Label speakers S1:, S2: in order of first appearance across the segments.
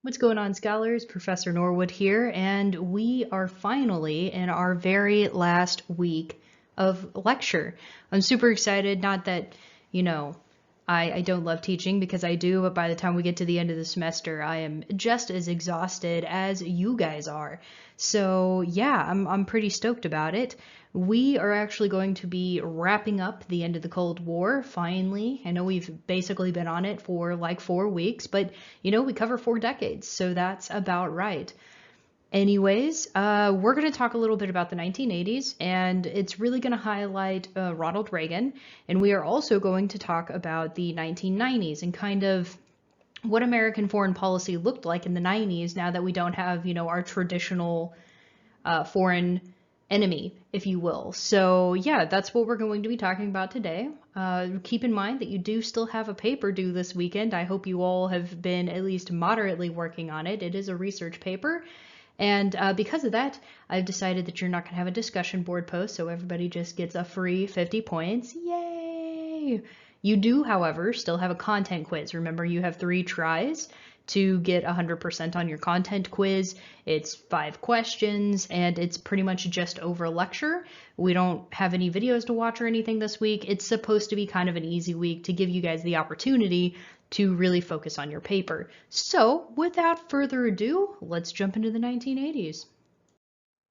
S1: What's going on, scholars? Professor Norwood here, and we are finally in our very last week of lecture. I'm super excited, not that, you know, I don't love teaching because I do, but by the time we get to the end of the semester, I am just as exhausted as you guys are. So yeah, I'm pretty stoked about it. We are actually going to be wrapping up the end of the Cold War finally. I know we've basically been on it for like 4 weeks, but we cover 4 decades, so that's about right. Anyways, we're going to talk a little bit about the 1980s, and it's really going to highlight Ronald Reagan, and we are also going to talk about the 1990s and kind of what American foreign policy looked like in the 90s now that we don't have, our traditional foreign enemy, if you will. So yeah, that's what we're going to be talking about today. Keep in mind that you do still have a paper due this weekend. I hope you all have been at least moderately working on it. It is a research paper. And because of that, I've decided that you're not going to have a discussion board post, so everybody just gets a free 50 points. Yay! You do, however, still have a content quiz. Remember, you have 3 tries to get 100% on your content quiz. It's 5 questions, and it's pretty much just over lecture. We don't have any videos to watch or anything this week. It's supposed to be kind of an easy week to give you guys the opportunity to really focus on your paper. So without further ado, let's jump into the 1980s.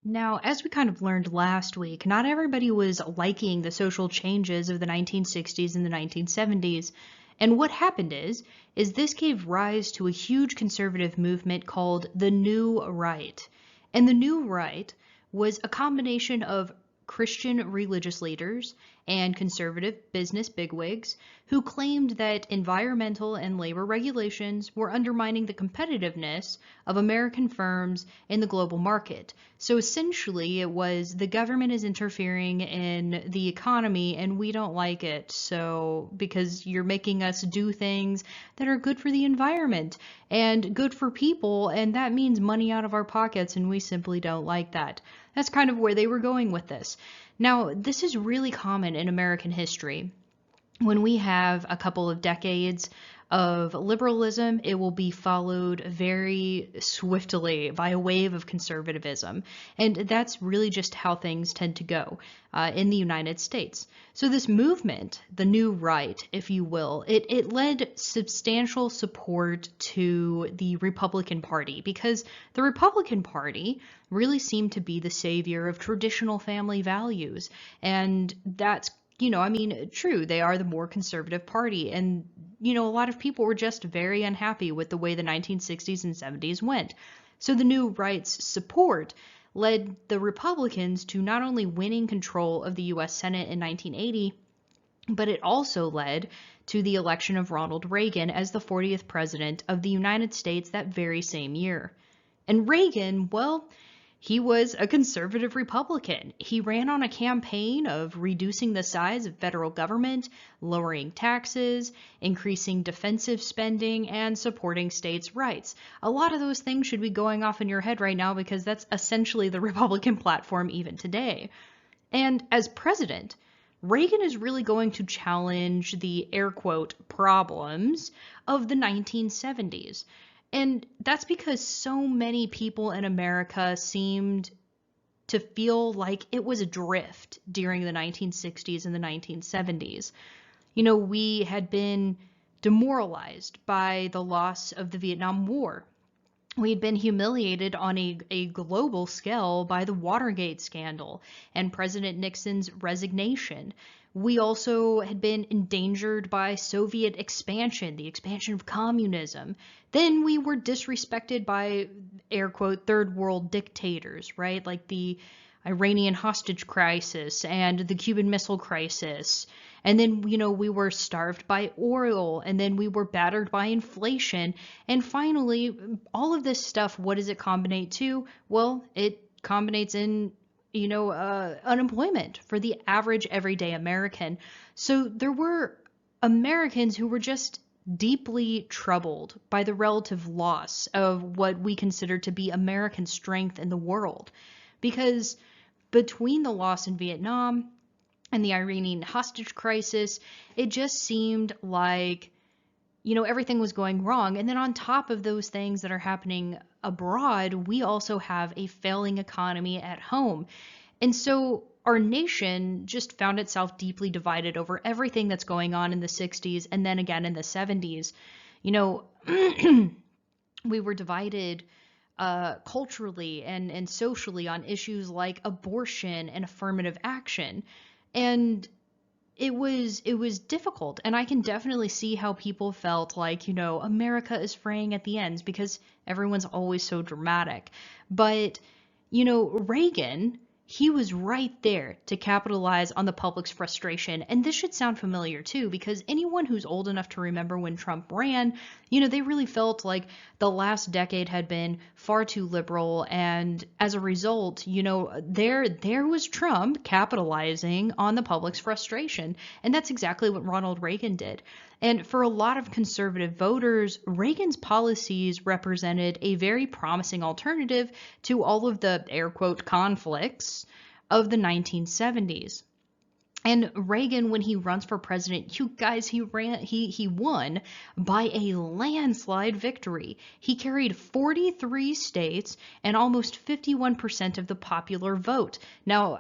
S1: Now, as we kind of learned last week, not everybody was liking the social changes of the 1960s and the 1970s. And what happened is this gave rise to a huge conservative movement called the New Right. And the New Right was a combination of Christian religious leaders and conservative business bigwigs who claimed that environmental and labor regulations were undermining the competitiveness of American firms in the global market. So essentially, it was the government is interfering in the economy and we don't like it. So, because you're making us do things that are good for the environment and good for people, and that means money out of our pockets, and we simply don't like that. That's kind of where they were going with this. Now, this is really common in American history. When we have a couple of decades of liberalism, it will be followed very swiftly by a wave of conservatism. And that's really just how things tend to go in the United States. So this movement, the New Right, if you will, it led substantial support to the Republican Party because the Republican Party really seemed to be the savior of traditional family values. And that's true, they are the more conservative party. And, a lot of people were just very unhappy with the way the 1960s and 70s went. So the New Right's support led the Republicans to not only winning control of the U.S. Senate in 1980, but it also led to the election of Ronald Reagan as the 40th president of the United States that very same year. And Reagan, well, he was a conservative Republican. He ran on a campaign of reducing the size of federal government, lowering taxes, increasing defensive spending, and supporting states' rights. A lot of those things should be going off in your head right now because that's essentially the Republican platform even today. And as president, Reagan is really going to challenge the air quote problems of the 1970s. And that's because so many people in America seemed to feel like it was adrift during the 1960s and the 1970s. We had been demoralized by the loss of the Vietnam War. We had been humiliated on a global scale by the Watergate scandal and President Nixon's resignation. We also had been endangered by Soviet expansion, the expansion of communism. Then we were disrespected by, air quote, third world dictators, right? Like the Iranian hostage crisis and the Cuban Missile Crisis. And then, we were starved by oil, and then we were battered by inflation. And finally, all of this stuff, what does it combine to? Well, it combines in, unemployment for the average everyday American. So there were Americans who were just deeply troubled by the relative loss of what we consider to be American strength in the world. Because between the loss in Vietnam and the Iranian hostage crisis, it just seemed like everything was going wrong. And then on top of those things that are happening abroad, we also have a failing economy at home. And so our nation just found itself deeply divided over everything that's going on in the 60s and then again in the 70s. You know, we were divided culturally and socially on issues like abortion and affirmative action. And it was difficult, and I can definitely see how people felt like, America is fraying at the ends because everyone's always so dramatic. But, Reagan, he was right there to capitalize on the public's frustration. And this should sound familiar too, because anyone who's old enough to remember when Trump ran, they really felt like the last decade had been far too liberal. And as a result, there was Trump capitalizing on the public's frustration. And that's exactly what Ronald Reagan did. And for a lot of conservative voters, Reagan's policies represented a very promising alternative to all of the air quote conflicts of the 1970s. And Reagan, when he runs for president, you guys, he won by a landslide victory. He carried 43 states and almost 51% of the popular vote. Now,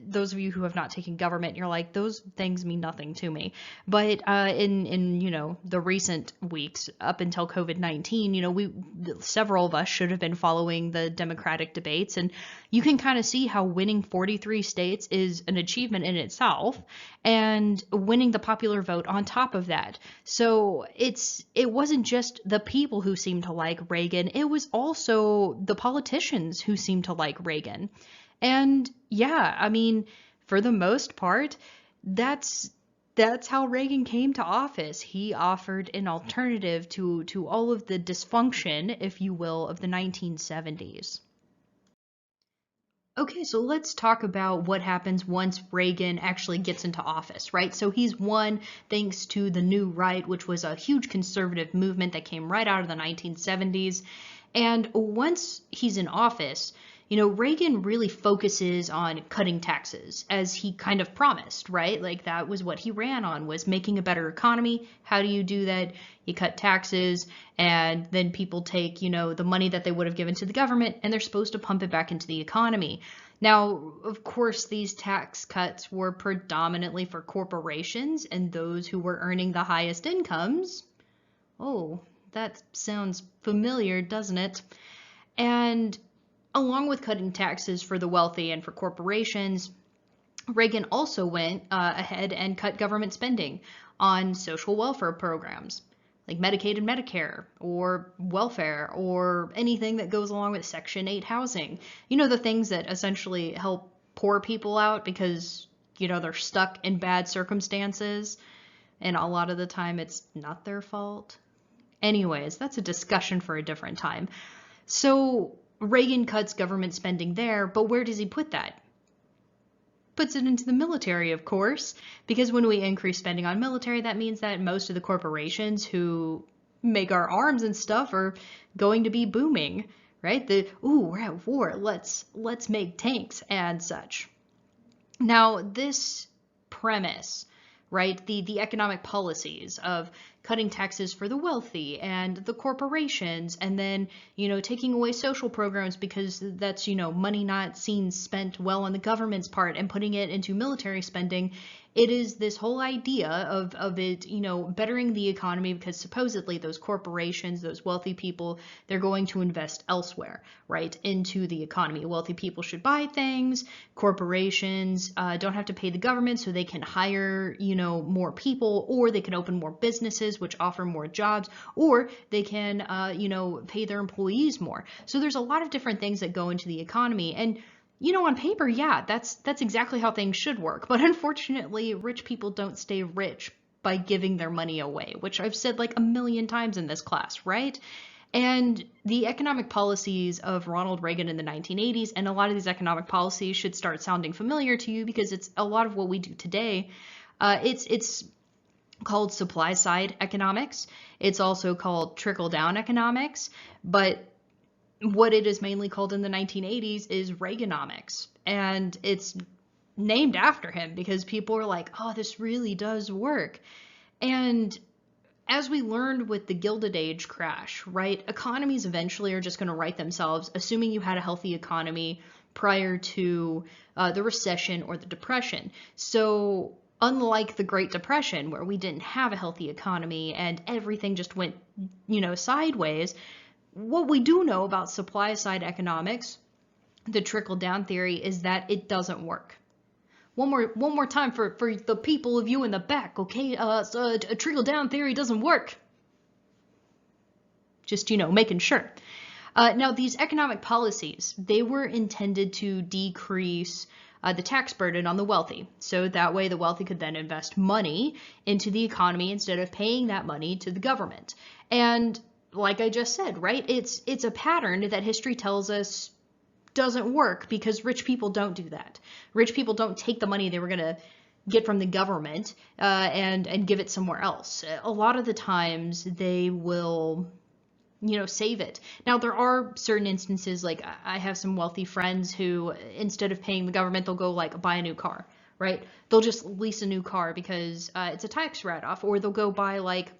S1: those of you who have not taken government, you're like, those things mean nothing to me. But in the recent weeks up until COVID-19, several of us should have been following the Democratic debates, and you can kind of see how winning 43 states is an achievement in itself, and winning the popular vote on top of that. So it wasn't just the people who seemed to like Reagan, it was also the politicians who seemed to like Reagan. And yeah, I mean, for the most part, that's how Reagan came to office. He offered an alternative to all of the dysfunction, if you will, of the 1970s. Okay, so let's talk about what happens once Reagan actually gets into office, right? So he's won thanks to the New Right, which was a huge conservative movement that came right out of the 1970s. And once he's in office, Reagan really focuses on cutting taxes, as he kind of promised, right? Like that was what he ran on, was making a better economy. How do you do that? You cut taxes, and then people take, the money that they would have given to the government, and they're supposed to pump it back into the economy. Now, of course, these tax cuts were predominantly for corporations and those who were earning the highest incomes. Oh, that sounds familiar, doesn't it? And along with cutting taxes for the wealthy and for corporations, Reagan also went ahead and cut government spending on social welfare programs like Medicaid and Medicare, or welfare, or anything that goes along with Section 8 housing. The things that essentially help poor people out because, they're stuck in bad circumstances, and a lot of the time it's not their fault. Anyways, that's a discussion for a different time. So Reagan cuts government spending there, but where does he put that? Puts it into the military, of course, because when we increase spending on military, that means that most of the corporations who make our arms and stuff are going to be booming, right? We're at war, let's make tanks and such. Now, this premise, right, the economic policies of cutting taxes for the wealthy and the corporations, and then, taking away social programs because that's, money not seen spent well on the government's part, and putting it into military spending. It is this whole idea of it, bettering the economy because supposedly those corporations, those wealthy people, they're going to invest elsewhere, right, into the economy. Wealthy people should buy things. Corporations don't have to pay the government, so they can hire, more people, or they can open more businesses, which offer more jobs, or they can, pay their employees more. So there's a lot of different things that go into the economy. And on paper, yeah, that's exactly how things should work. But unfortunately, rich people don't stay rich by giving their money away, which I've said like a million times in this class, right? And the economic policies of Ronald Reagan in the 1980s, and a lot of these economic policies should start sounding familiar to you because it's a lot of what we do today. It's called supply side economics. It's also called trickle down economics, but what it is mainly called in the 1980s is Reaganomics. And it's named after him because people are like, oh, this really does work. And as we learned with the Gilded Age crash, right, economies eventually are just going to right themselves, assuming you had a healthy economy prior to the recession or the depression. So unlike the Great Depression, where we didn't have a healthy economy and everything just went, sideways, what we do know about supply side economics, the trickle down theory, is that it doesn't work. One more time for the people of you in the back, okay? So a trickle down theory doesn't work. Just, making sure. Now, these economic policies, they were intended to decrease the tax burden on the wealthy. So that way the wealthy could then invest money into the economy instead of paying that money to the government. And like I just said, right, it's a pattern that history tells us doesn't work because rich people don't do that. Rich people don't take the money they were going to get from the government and give it somewhere else. A lot of the times they will save it. Now, there are certain instances, like I have some wealthy friends who, instead of paying the government, they'll go like buy a new car, right? They'll just lease a new car because it's a tax write-off, or they'll go buy like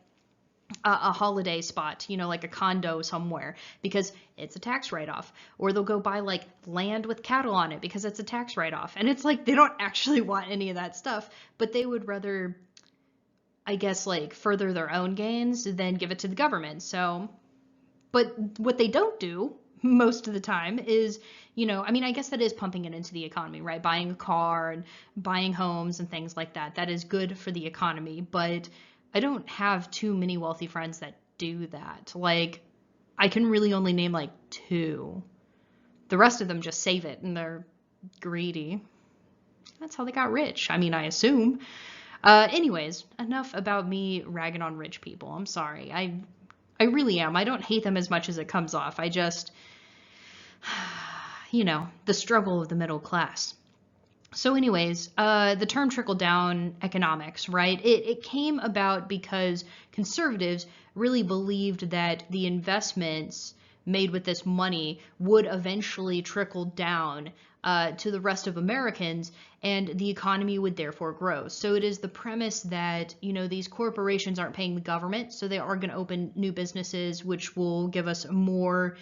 S1: a holiday spot, like a condo somewhere because it's a tax write-off, or they'll go buy like land with cattle on it because it's a tax write-off. And it's like they don't actually want any of that stuff, but they would rather, I guess, like further their own gains than give it to the government. So, but what they don't do most of the time is, I guess that is pumping it into the economy, right? Buying a car and buying homes and things like that. That is good for the economy, but I don't have too many wealthy friends that do that. Like, I can really only name like 2. The rest of them just save it and they're greedy. That's how they got rich. I assume. Anyways, enough about me ragging on rich people. I'm sorry. I really am. I don't hate them as much as it comes off. I just, the struggle of the middle class. So anyways, the term trickle-down economics, right? It came about because conservatives really believed that the investments made with this money would eventually trickle down to the rest of Americans, and the economy would therefore grow. So it is the premise that, these corporations aren't paying the government, so they are going to open new businesses, which will give us more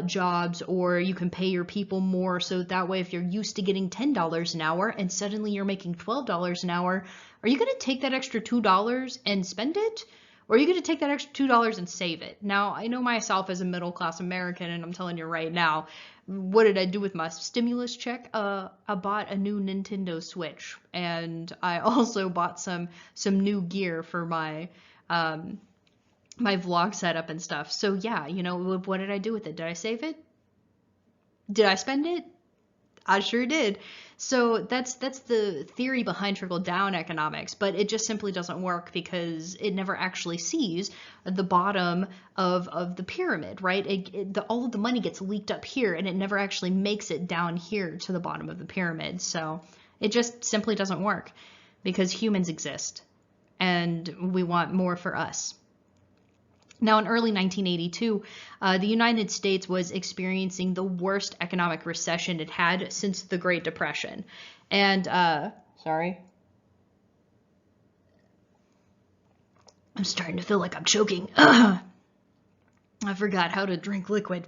S1: jobs, or you can pay your people more. So that way, if you're used to getting $10 an hour and suddenly you're making $12 an hour, are you going to take that extra $2 and spend it? Or are you going to take that extra $2 and save it? Now, I know myself as a middle class American, and I'm telling you right now, what did I do with my stimulus check? I bought a new Nintendo Switch, and I also bought some new gear for my my vlog setup and stuff. So yeah, what did I do with it? Did I save it? Did I spend it? I sure did. So that's the theory behind trickle-down economics, but it just simply doesn't work because it never actually sees the bottom of the pyramid, right? All of the money gets leaked up here, and it never actually makes it down here to the bottom of the pyramid. So it just simply doesn't work because humans exist, and we want more for us. Now, in early 1982, the United States was experiencing the worst economic recession it had since the Great Depression. And, sorry. I'm starting to feel like I'm choking. I forgot how to drink liquid.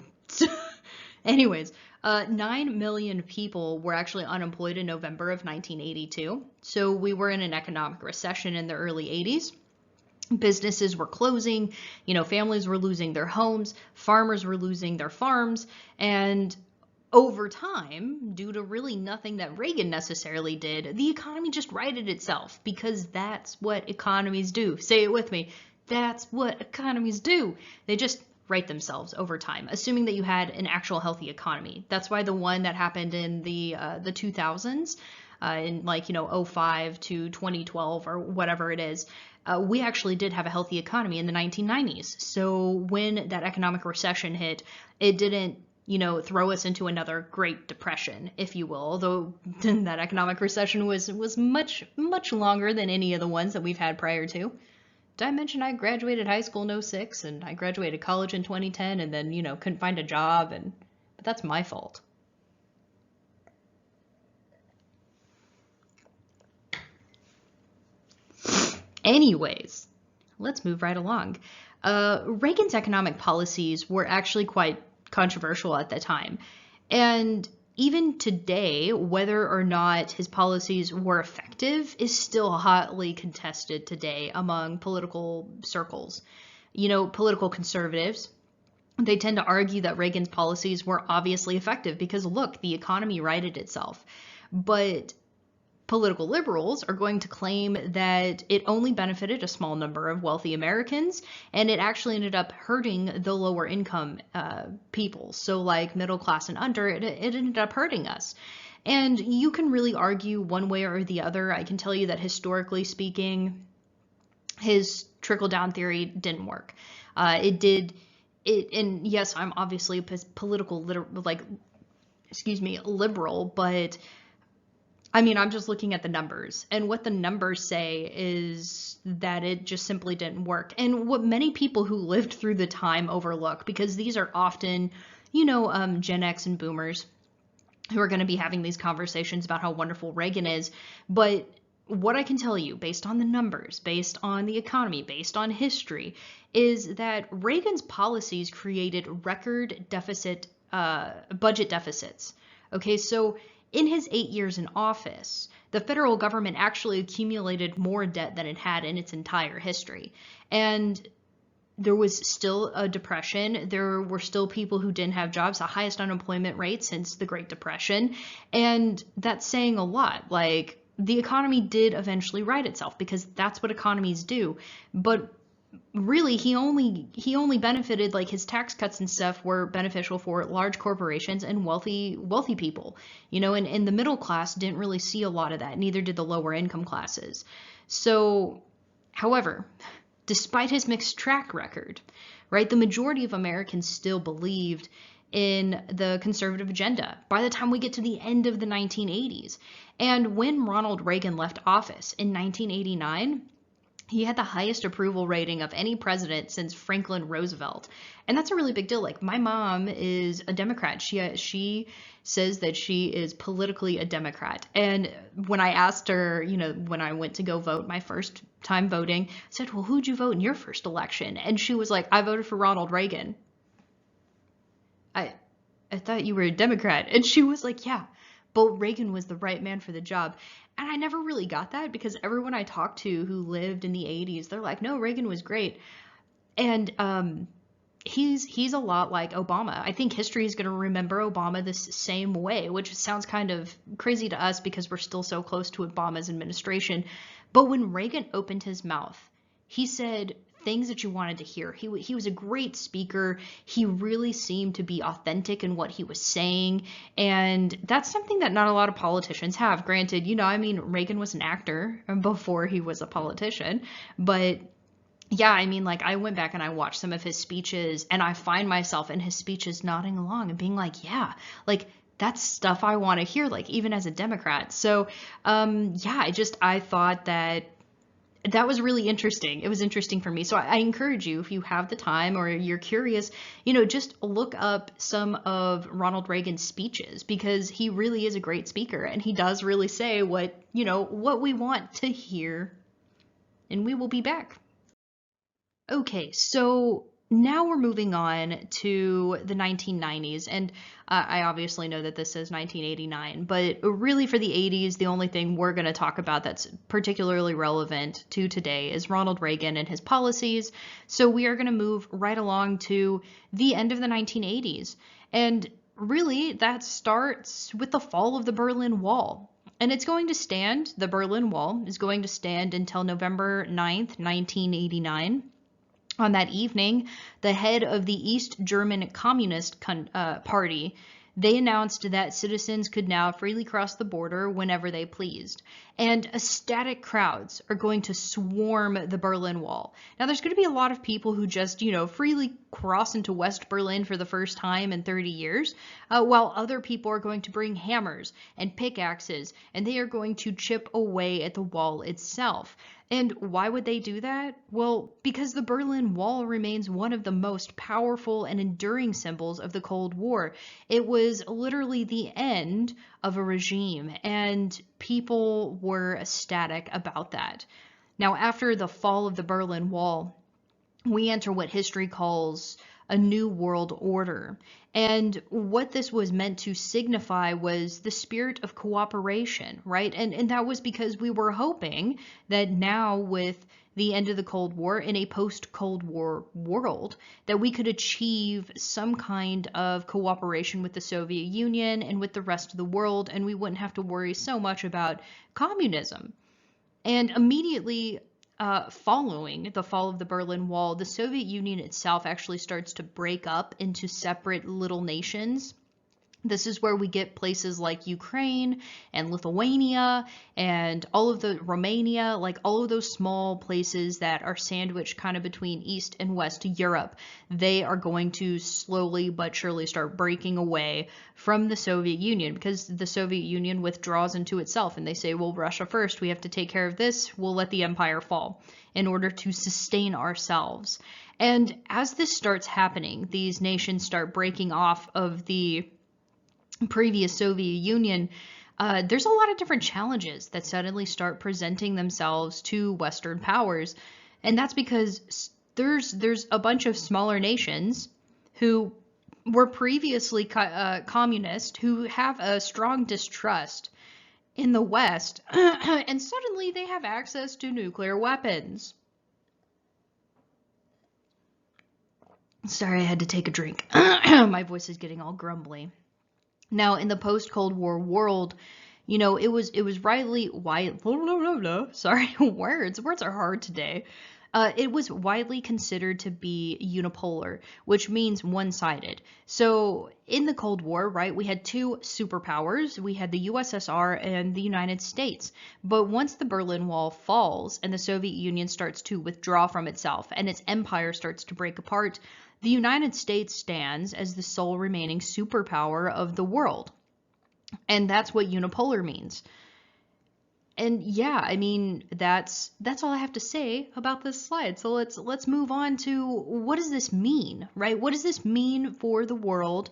S1: Anyways, 9 million people were actually unemployed in November of 1982. So we were in an economic recession in the early 80s. Businesses were closing, families were losing their homes, farmers were losing their farms, and over time, due to really nothing that Reagan necessarily did, the economy just righted itself, because that's what economies do. Say it with me. That's what economies do. They just right themselves over time, assuming that you had an actual healthy economy. That's why the one that happened in the 2000s, in like, 05 to 2012 or whatever it is, we actually did have a healthy economy in the 1990s. So when that economic recession hit, it didn't, throw us into another Great Depression, if you will, although that economic recession was much, much longer than any of the ones that we've had prior to. Did I mention I graduated high school in 06 and I graduated college in 2010 and then, couldn't find a job, but that's my fault. Anyways, Let's move right along. Reagan's economic policies were actually quite controversial at the time. And even today, whether or not his policies were effective is still hotly contested today among political circles. You know, political conservatives, they tend to argue that Reagan's policies were obviously effective because, look, the economy righted itself. But political liberals are going to claim that it only benefited a small number of wealthy Americans, and it actually ended up hurting the lower income people. So, like middle class and under, it ended up hurting us. And you can really argue one way or the other. I can tell you that historically speaking, his trickle down theory didn't work. It did. And yes, I'm obviously a political, liberal, but I mean, I'm just looking at the numbers, and what the numbers say is that it just simply didn't work. And what many people who lived through the time overlook, because these are often, Gen X and boomers who are going to be having these conversations about how wonderful Reagan is. But what I can tell you, based on the numbers, based on the economy, based on history, is that Reagan's policies created record budget deficits. Okay, so in his 8 years in office, the federal government actually accumulated more debt than it had in its entire history. And there was still a depression. There were still people who didn't have jobs, the highest unemployment rate since the Great Depression. And that's saying a lot. Like, the economy did eventually right itself because that's what economies do. But really he only benefited, like his tax cuts and stuff were beneficial for large corporations and wealthy people, and the middle class didn't really see a lot of that. Neither did the lower income classes. So, however, despite his mixed track record, right, the majority of Americans still believed in the conservative agenda by the time we get to the end of the 1980s. And when Ronald Reagan left office in 1989, he had the highest approval rating of any president since Franklin Roosevelt. And that's a really big deal. Like, my mom is a Democrat. She says that she is politically a Democrat. And when I asked her, when I went to go vote my first time voting, I said, well, who'd you vote in your first election? And she was like, I voted for Ronald Reagan. I thought you were a Democrat. And she was like, yeah, but Reagan was the right man for the job. And I never really got that because everyone I talked to who lived in the 80s, they're like, no, Reagan was great. And he's a lot like Obama. I think history is going to remember Obama this same way, which sounds kind of crazy to us because we're still so close to Obama's administration. But when Reagan opened his mouth, he said things that you wanted to hear. He was a great speaker. He really seemed to be authentic in what he was saying. And that's something that not a lot of politicians have. Granted, Reagan was an actor before he was a politician. But yeah, I went back and I watched some of his speeches, and I find myself in his speeches nodding along and being like, yeah, like, that's stuff I want to hear, like, even as a Democrat. So, I thought that was really interesting. It was interesting for me. So I encourage you, if you have the time or you're curious, just look up some of Ronald Reagan's speeches because he really is a great speaker and he does really say what we want to hear. And we will be back. Okay, so now we're moving on to the 1990s, and I obviously know that this says 1989, but really for the 80s, the only thing we're going to talk about that's particularly relevant to today is Ronald Reagan and his policies. So we are going to move right along to the end of the 1980s, and really that starts with the fall of the Berlin Wall. And it's going to stand, the Berlin Wall is going to stand until November 9th, 1989. On that evening, the head of the East German Communist Party, they announced that citizens could now freely cross the border whenever they pleased. And ecstatic crowds are going to swarm the Berlin Wall. Now, there's going to be a lot of people who just, freely cross into West Berlin for the first time in 30 years, while other people are going to bring hammers and pickaxes, and they are going to chip away at the wall itself. And why would they do that? Well, because the Berlin Wall remains one of the most powerful and enduring symbols of the Cold War. It was literally the end of a regime, and people were ecstatic about that. Now, after the fall of the Berlin Wall, we enter what history calls a new world order. And what this was meant to signify was the spirit of cooperation, right? And that was because we were hoping that now, with the end of the Cold War in a post-Cold War world, that we could achieve some kind of cooperation with the Soviet Union and with the rest of the world, and we wouldn't have to worry so much about communism. And immediately following the fall of the Berlin Wall, the Soviet Union itself actually starts to break up into separate little nations. This is where we get places like Ukraine and Lithuania and all of the Romania, like all of those small places that are sandwiched kind of between East and West Europe. They are going to slowly but surely start breaking away from the Soviet Union because the Soviet Union withdraws into itself and they say, well, Russia first, we have to take care of this, we'll let the empire fall in order to sustain ourselves. And as this starts happening, these nations start breaking off of the previous Soviet Union, there's a lot of different challenges that suddenly start presenting themselves to Western powers. And that's because there's a bunch of smaller nations who were previously communist who have a strong distrust in the West, and suddenly they have access to nuclear weapons. Sorry, I had to take a drink. My voice is getting all grumbly. Now, in the post-Cold War world, you know, it was widely sorry, words are hard today. It was widely considered to be unipolar, which means one-sided. So in the Cold War, right, we had two superpowers. We had the USSR and the United States. But once the Berlin Wall falls and the Soviet Union starts to withdraw from itself and its empire starts to break apart, the United States stands as the sole remaining superpower of the world. And that's what unipolar means. And yeah, I mean, that's all I have to say about this slide. So let's move on to what does this mean, right? What does this mean for the world?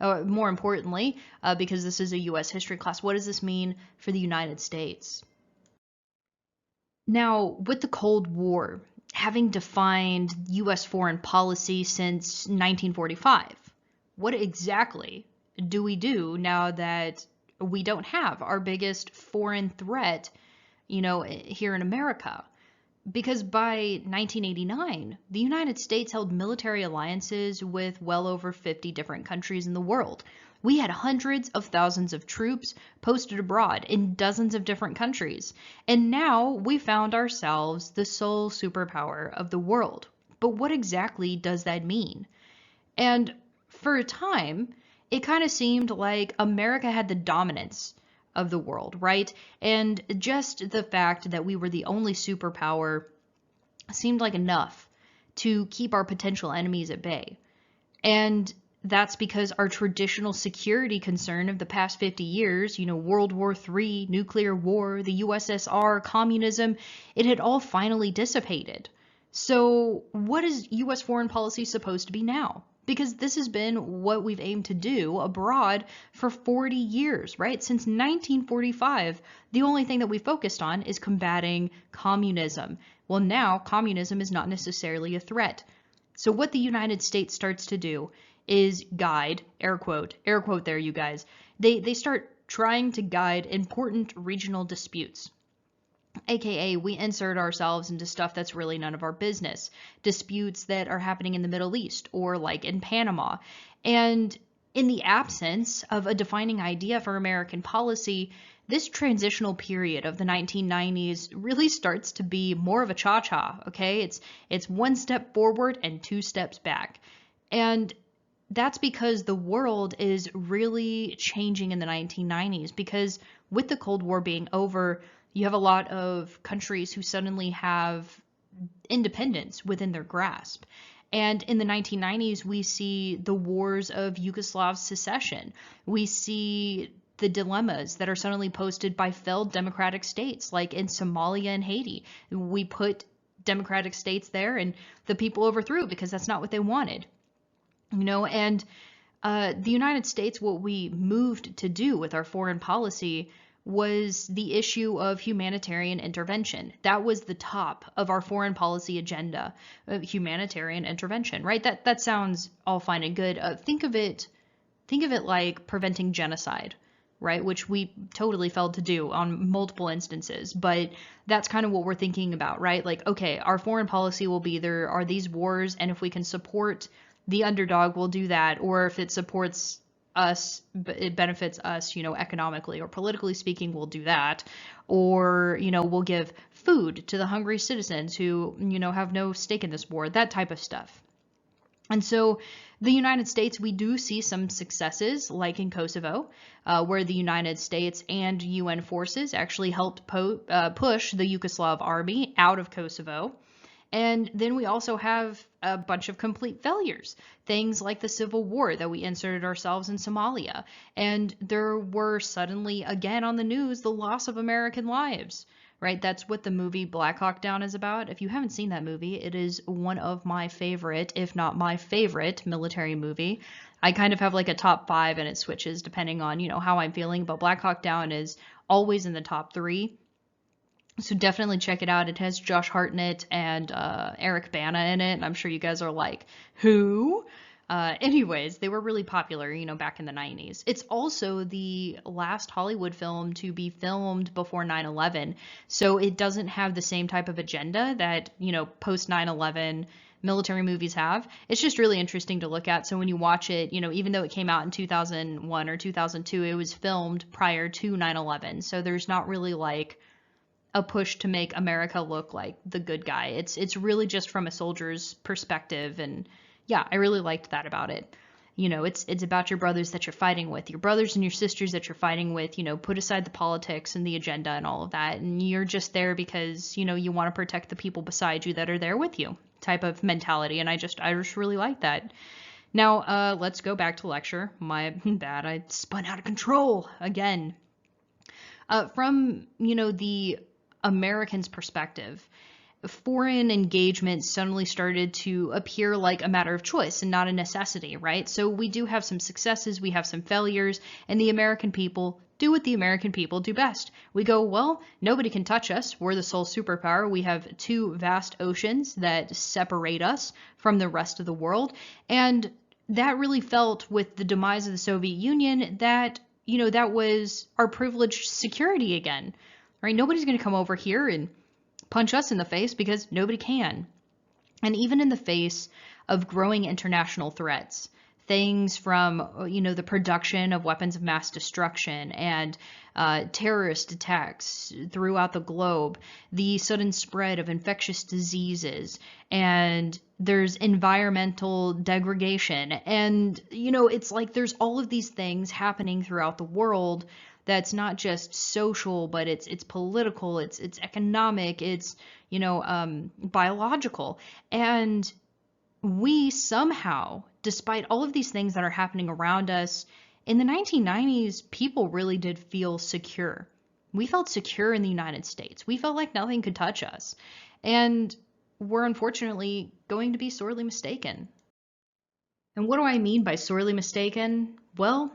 S1: More importantly, because this is a U.S. history class, what does this mean for the United States? Now, with the Cold War having defined U.S. foreign policy since 1945, what exactly do we do now that we don't have our biggest foreign threat, you know, here in America? Because by 1989, the United States held military alliances with well over 50 different countries in the world. We had hundreds of thousands of troops posted abroad in dozens of different countries. And now we found ourselves the sole superpower of the world. But what exactly does that mean? And for a time, it kind of seemed like America had the dominance of the world, right? And just the fact that we were the only superpower seemed like enough to keep our potential enemies at bay. And that's because our traditional security concern of the past 50 years, you know, World War III, nuclear war, the USSR, communism, it had all finally dissipated. So what is U.S. foreign policy supposed to be now? Because this has been what we've aimed to do abroad for 40 years, right? Since 1945, the only thing that we focused on is combating communism. Well, now communism is not necessarily a threat. So what the United States starts to do is guide, air quote there, you guys. They start trying to guide important regional disputes. AKA, we insert ourselves into stuff that's really none of our business. Disputes that are happening in the Middle East or like in Panama. And in the absence of a defining idea for American policy, this transitional period of the 1990s really starts to be more of a cha-cha, okay? It's one step forward and two steps back. And that's because the world is really changing in the 1990s, because with the Cold War being over, you have a lot of countries who suddenly have independence within their grasp. And in the 1990s, we see the wars of Yugoslav secession. We see the dilemmas that are suddenly posed by failed democratic states, like in Somalia and Haiti. We put democratic states there and the people overthrew because that's not what they wanted. You know, and the United States, what we moved to do with our foreign policy was the issue of humanitarian intervention. That was the top of our foreign policy agenda, humanitarian intervention, right? That sounds all fine and good. Think of it like preventing genocide, right? Which we totally failed to do on multiple instances, but that's kind of what we're thinking about, right? Like, okay, our foreign policy will be there are these wars, and if we can support the underdog, we'll do that. Or if it supports us, it benefits us, economically or politically speaking, we'll do that. Or, we'll give food to the hungry citizens who, have no stake in this war, that type of stuff. And so the United States, we do see some successes, like in Kosovo, where the United States and UN forces actually helped push the Yugoslav army out of Kosovo. And then we also have a bunch of complete failures, things like the Civil War that we inserted ourselves in Somalia. And there were suddenly, again on the news, the loss of American lives. Right? That's what the movie Black Hawk Down is about. If you haven't seen that movie, it is one of my favorite, if not my favorite, military movie. I kind of have like a top 5 and it switches depending on, how I'm feeling, but Black Hawk Down is always in the top 3. So definitely check it out. It has Josh Hartnett and Eric Bana in it. And I'm sure you guys are like, who? Anyways, they were really popular, back in the 90s. It's also the last Hollywood film to be filmed before 9/11. So it doesn't have the same type of agenda that, post 9/11 military movies have. It's just really interesting to look at. So when you watch it, even though it came out in 2001 or 2002, it was filmed prior to 9/11. So there's not really like a push to make America look like the good guy. It's really just from a soldier's perspective, and yeah, I really liked that about it. It's about your brothers that you're fighting with, your brothers and your sisters that you're fighting with. Put aside the politics and the agenda and all of that, and you're just there because you want to protect the people beside you that are there with you, type of mentality. And I just really like that. Now, let's go back to lecture. My bad, I spun out of control again. From the Americans' perspective, foreign engagement suddenly started to appear like a matter of choice and not a necessity, right? So we do have some successes, we have some failures, and the American people do what the American people do best. We go, well, nobody can touch us. We're the sole superpower. We have 2 vast oceans that separate us from the rest of the world. And that really felt with the demise of the Soviet Union that, that was our privileged security again. Right? Nobody's going to come over here and punch us in the face because nobody can. And even in the face of growing international threats, things from, the production of weapons of mass destruction and terrorist attacks throughout the globe, the sudden spread of infectious diseases, and there's environmental degradation. And, it's like there's all of these things happening throughout the world that's not just social, but it's political, it's economic, it's biological. And we somehow, despite all of these things that are happening around us, in the 1990s, people really did feel secure. We felt secure in the United States. We felt like nothing could touch us. And we're unfortunately going to be sorely mistaken. And what do I mean by sorely mistaken? Well,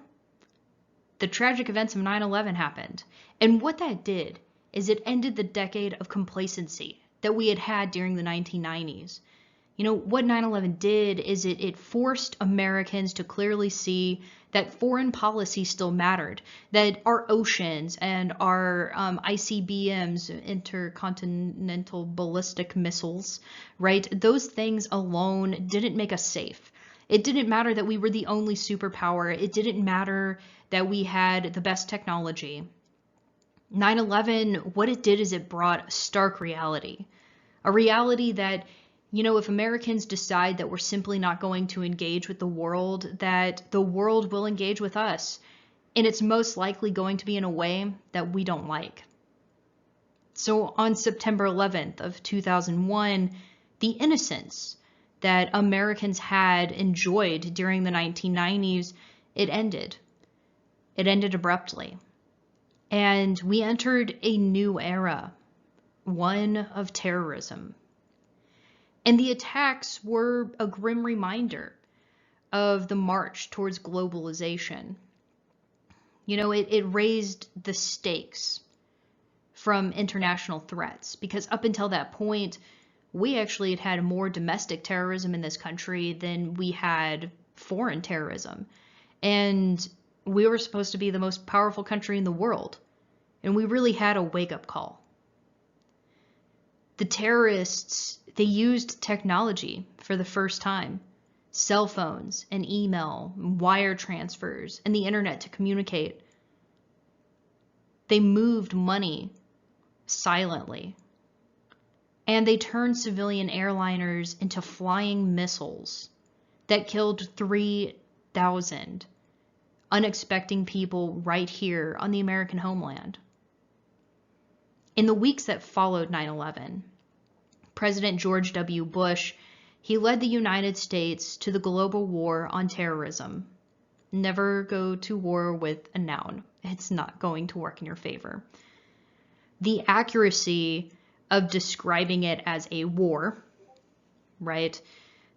S1: the tragic events of 9/11 happened. And what that did is it ended the decade of complacency that we had during the 1990s. What 9/11 did is it forced Americans to clearly see that foreign policy still mattered, that our oceans and our ICBMs, intercontinental ballistic missiles, right? Those things alone didn't make us safe. It didn't matter that we were the only superpower. It didn't matter that we had the best technology. 9/11, what it did is it brought stark reality. A reality that, if Americans decide that we're simply not going to engage with the world, that the world will engage with us. And it's most likely going to be in a way that we don't like. So on September 11th of 2001, the innocence that Americans had enjoyed during the 1990s, it ended. It ended abruptly. And we entered a new era, one of terrorism. And the attacks were a grim reminder of the march towards globalization. It raised the stakes from international threats, because up until that point, we actually had more domestic terrorism in this country than we had foreign terrorism. And we were supposed to be the most powerful country in the world. And we really had a wake-up call. The terrorists, they used technology for the first time. Cell phones and email, wire transfers, and the internet to communicate. They moved money silently. And they turned civilian airliners into flying missiles that killed 3,000 unexpected people right here on the American homeland. In the weeks that followed 9/11, President George W. Bush, he led the United States to the global war on terrorism. Never go to war with a noun. It's not going to work in your favor. The accuracy of describing it as a war, right?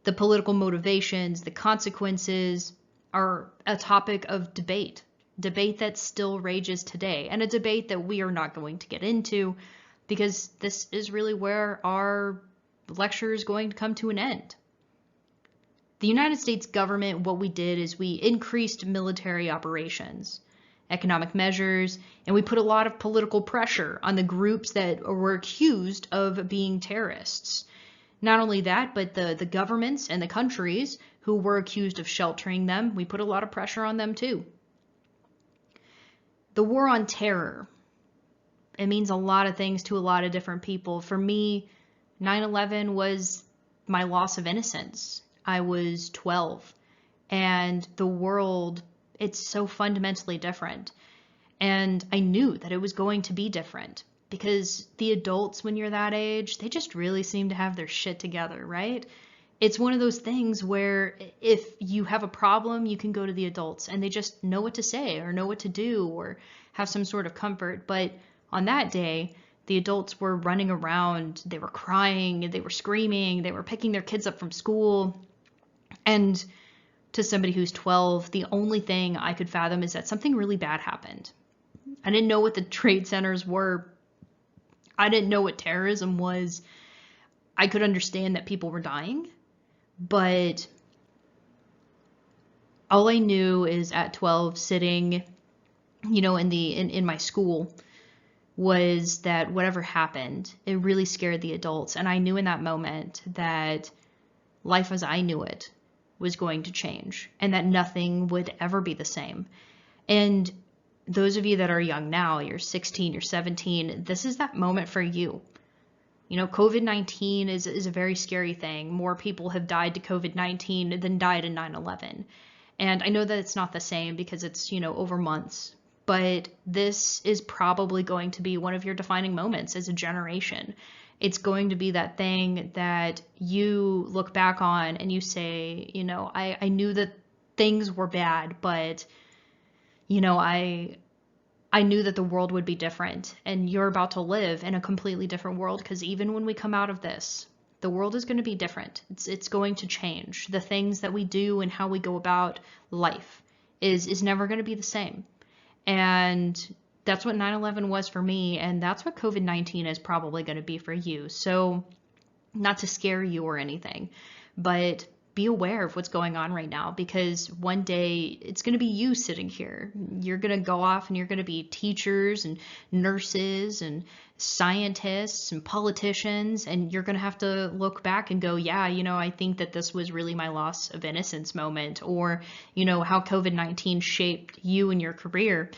S1: The political motivations, the consequences are a topic of debate that still rages today, and a debate that we are not going to get into, because this is really where our lecture is going to come to an end. The United States government, what we did is we increased military operations, economic measures, and we put a lot of political pressure on the groups that were accused of being terrorists. Not only that, but the governments and the countries who were accused of sheltering them, we put a lot of pressure on them too. The war on terror, it means a lot of things to a lot of different people. For me, 9/11 was my loss of innocence. I was 12, and the world, it's so fundamentally different. And I knew that it was going to be different, because the adults, when you're that age, they just really seem to have their shit together, right? It's one of those things where if you have a problem, you can go to the adults and they just know what to say or know what to do or have some sort of comfort. But on that day, the adults were running around, they were crying, they were screaming, they were picking their kids up from school. And to somebody who's 12, the only thing I could fathom is that something really bad happened. I didn't know what the trade centers were. I didn't know what terrorism was. I could understand that people were dying, but all I knew is at 12, sitting, in my school, was that whatever happened, it really scared the adults. And I knew in that moment that life as I knew it was going to change, and that nothing would ever be the same. And those of you that are young now, you're 16, you're 17, this is that moment for you. COVID-19 is a very scary thing. More people have died to COVID-19 than died in 9/11. And I know that it's not the same because it's, over months. But this is probably going to be one of your defining moments as a generation. It's going to be that thing that you look back on and you say, I knew that things were bad, but, I knew that the world would be different, and you're about to live in a completely different world, because even when we come out of this, the world is going to be different. It's going to change. The things that we do and how we go about life is never going to be the same. And that's what 9/11 was for me, and that's what COVID-19 is probably going to be for you. So, not to scare you or anything, but be aware of what's going on right now, because one day it's going to be you sitting here. You're going to go off and you're going to be teachers and nurses and scientists and politicians, and you're going to have to look back and go, yeah, I think that this was really my loss of innocence moment, or, how COVID-19 shaped you and your career.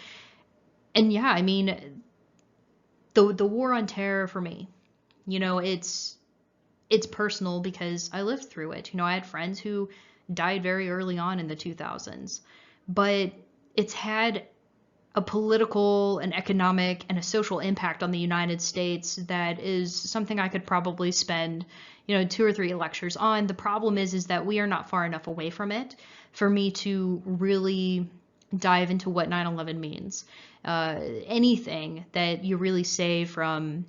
S1: And yeah, I mean, the war on terror for me, it's personal because I lived through it. I had friends who died very early on in the 2000s, but it's had a political, an economic, and a social impact on the United States that is something I could probably spend, 2 or 3 lectures on. The problem is that we are not far enough away from it for me to really dive into what 9/11 means. Anything that you really say from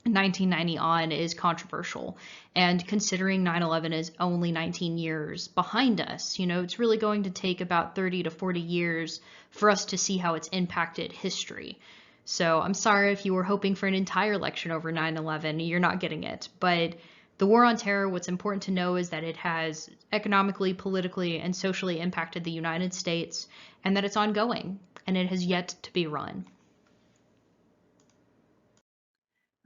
S1: 1990 on is controversial. And considering 9/11 is only 19 years behind us, it's really going to take about 30 to 40 years for us to see how it's impacted history. So I'm sorry if you were hoping for an entire lecture over 9/11, you're not getting it. But the war on terror, what's important to know is that it has economically, politically, and socially impacted the United States, and that it's ongoing, and it has yet to be run.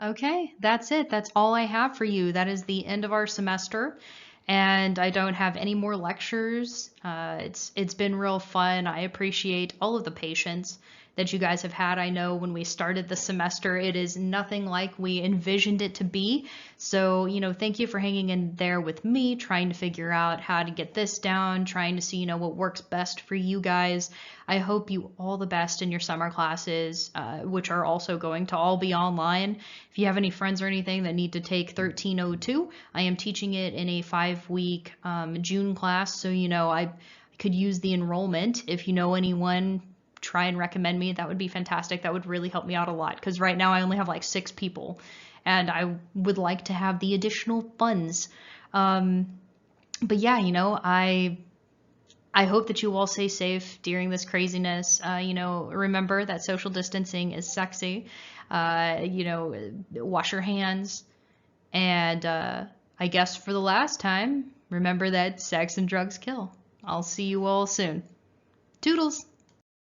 S1: Okay, that's it. That's all I have for you. That is the end of our semester, and I don't have any more lectures. It's been real fun. I appreciate all of the patience that you guys have had. I know when we started the semester, it is nothing like we envisioned it to be. So, thank you for hanging in there with me, trying to figure out how to get this down, trying to see, what works best for you guys. I hope you all the best in your summer classes, which are also going to all be online. If you have any friends or anything that need to take 1302, I am teaching it in a 5-week June class. So, I could use the enrollment. If you know anyone, try and recommend me. That would be fantastic. That would really help me out a lot because right now I only have like 6 people and I would like to have the additional funds. But yeah, I hope that you all stay safe during this craziness. Remember that social distancing is sexy. Wash your hands. And I guess for the last time, remember that sex and drugs kill. I'll see you all soon. Toodles!